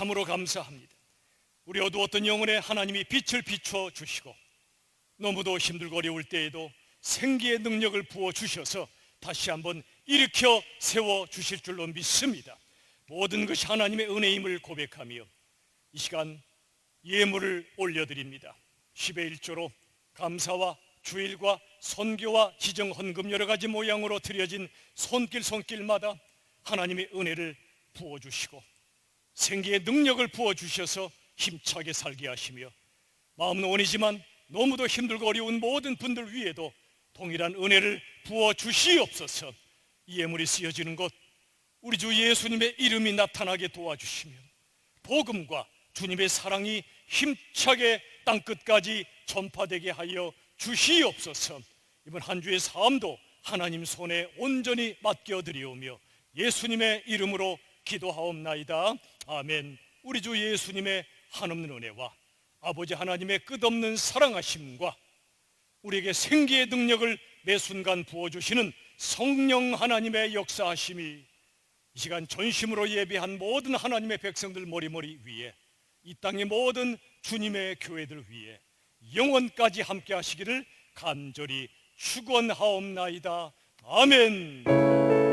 참으로 감사합니다. 우리 어두웠던 영혼에 하나님이 빛을 비춰 주시고 너무도 힘들고 어려울 때에도 생기의 능력을 부어 주셔서 다시 한번 일으켜 세워 주실 줄로 믿습니다. 모든 것이 하나님의 은혜임을 고백하며 이 시간 예물을 올려드립니다. 10의 1조로 감사와 주일과 선교와 지정 헌금 여러 가지 모양으로 드려진 손길마다 하나님의 은혜를 부어주시고 생기의 능력을 부어주셔서 힘차게 살게 하시며 마음은 원이지만 너무도 힘들고 어려운 모든 분들 위에도 동일한 은혜를 부어주시옵소서. 이 예물이 쓰여지는 것 우리 주 예수님의 이름이 나타나게 도와주시며 복음과 주님의 사랑이 힘차게 땅끝까지 전파되게 하여 주시옵소서. 이번 한 주의 삶도 하나님 손에 온전히 맡겨드리오며 예수님의 이름으로 기도하옵나이다. 아멘. 우리 주 예수님의 한없는 은혜와 아버지 하나님의 끝없는 사랑하심과 우리에게 생기의 능력을 매 순간 부어주시는 성령 하나님의 역사하심이 이 시간 전심으로 예배한 모든 하나님의 백성들 머리머리 위에 이 땅의 모든 주님의 교회들 위에 영원까지 함께 하시기를 간절히 축원하옵나이다. 아멘.